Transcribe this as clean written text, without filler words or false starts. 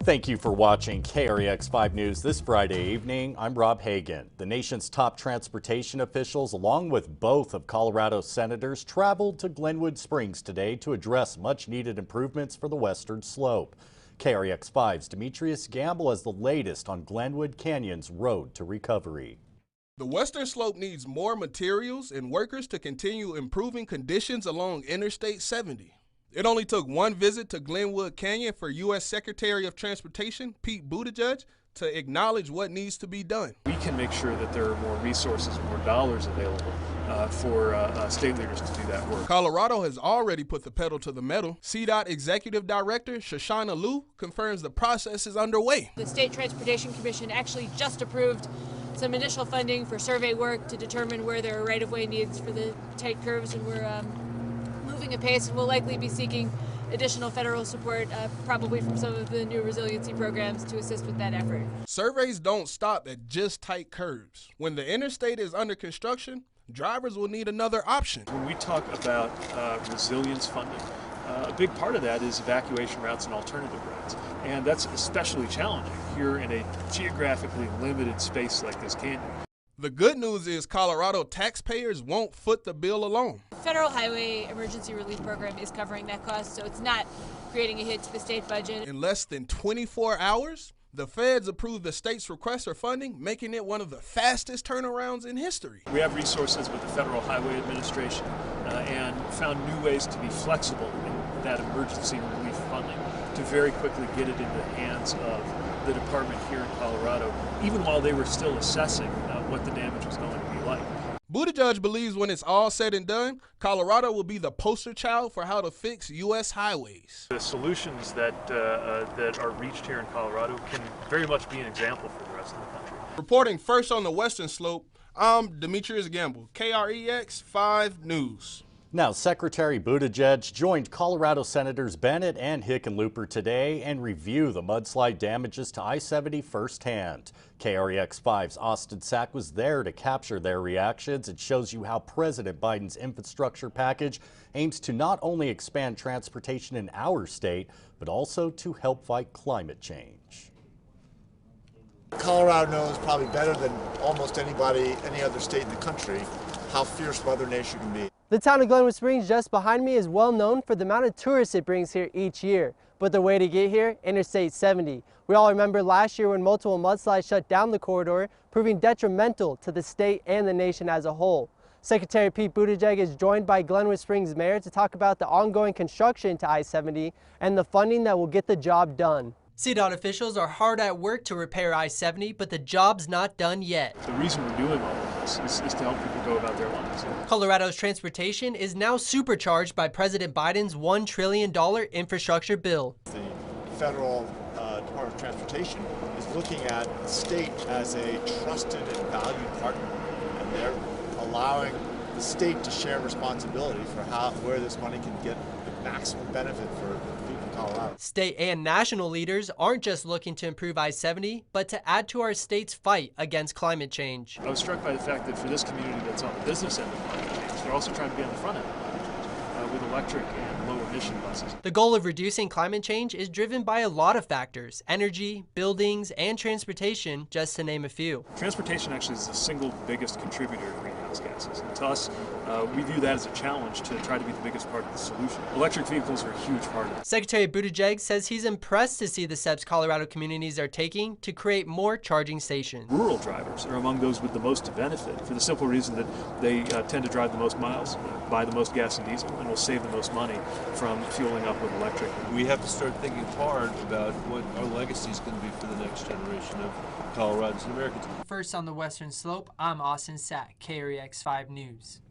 Thank you for watching KREX 5 News this Friday evening. I'm Rob Hagan. The nation's top transportation officials, along with both of Colorado's senators, traveled to Glenwood Springs today to address much-needed improvements for the western slope. KREX 5's Demetrius Gamble has the latest on Glenwood Canyon's road to recovery. The western slope needs more materials and workers to continue improving conditions along Interstate 70. It only took one visit to Glenwood Canyon for U.S. Secretary of Transportation Pete Buttigieg to acknowledge what needs to be done. We can make sure that there are more resources, more dollars available for state leaders to do that work. Colorado has already put the pedal to the metal. CDOT Executive Director Shoshana Liu confirms the process is underway. The State Transportation Commission actually just approved some initial funding for survey work to determine where there are right-of-way needs for the tight curves, and we're moving apace, and we'll likely be seeking additional federal support, probably from some of the new resiliency programs, to assist with that effort. Surveys don't stop at just tight curves. When the interstate is under construction, drivers will need another option. When we talk about resilience funding, a big part of that is evacuation routes and alternative routes. And that's especially challenging here in a geographically limited space like this canyon. The good news is Colorado taxpayers won't foot the bill alone. The Federal Highway Emergency Relief Program is covering that cost, so it's not creating a hit to the state budget. In less than 24 hours, the feds approved the state's request for funding, making it one of the fastest turnarounds in history. We have resources with the Federal Highway Administration and found new ways to be flexible in that emergency relief funding to very quickly get it into the hands of the department here in Colorado, even while they were still assessing what the damage was going to be like. Buttigieg believes when it's all said and done, Colorado will be the poster child for how to fix U.S. highways. The solutions that are reached here in Colorado can very much be an example for the rest of the country. Reporting first on the western slope, I'm Demetrius Gamble, KREX 5 News. Now, Secretary Buttigieg joined Colorado Senators Bennet and Hickenlooper today and review the mudslide damages to I-70 firsthand. KREX 5's Austin Sack was there to capture their reactions. It shows you how President Biden's infrastructure package aims to not only expand transportation in our state, but also to help fight climate change. Colorado knows probably better than almost anybody, any other state in the country, how fierce Mother Nature can be. The town of Glenwood Springs just behind me is well known for the amount of tourists it brings here each year. But the way to get here, Interstate 70. We all remember last year when multiple mudslides shut down the corridor, proving detrimental to the state and the nation as a whole. Secretary Pete Buttigieg is joined by Glenwood Springs Mayor to talk about the ongoing construction to I-70 and the funding that will get the job done. CDOT officials are hard at work to repair I-70, but the job's not done yet. The reason we're doing all of this is to help people go about their lives. Colorado's transportation is now supercharged by President Biden's $1 trillion infrastructure bill. The federal Department of Transportation is looking at the state as a trusted and valued partner, and they're allowing the state to share responsibility for where this money can get the maximum benefit for people in Colorado. State and national leaders aren't just looking to improve I-70, but to add to our state's fight against climate change. I was struck by the fact that for this community that's on the business end of climate change, they're also trying to be on the front end of climate change with electric and low emission buses. The goal of reducing climate change is driven by a lot of factors: energy, buildings, and transportation, just to name a few. Transportation actually is the single biggest contributor to greenhouse gases. And to us, we view that as a challenge to try to be the biggest part of the solution. Electric vehicles are a huge part of it. Secretary Buttigieg says he's impressed to see the steps Colorado communities are taking to create more charging stations. Rural drivers are among those with the most to benefit for the simple reason that they tend to drive the most miles, buy the most gas and diesel, and will save the most money from fueling up with electric. We have to start thinking hard about what our legacy is going to be for the next generation of Coloradans and Americans. First on the western slope, I'm Austin Sack, KREX 5 News.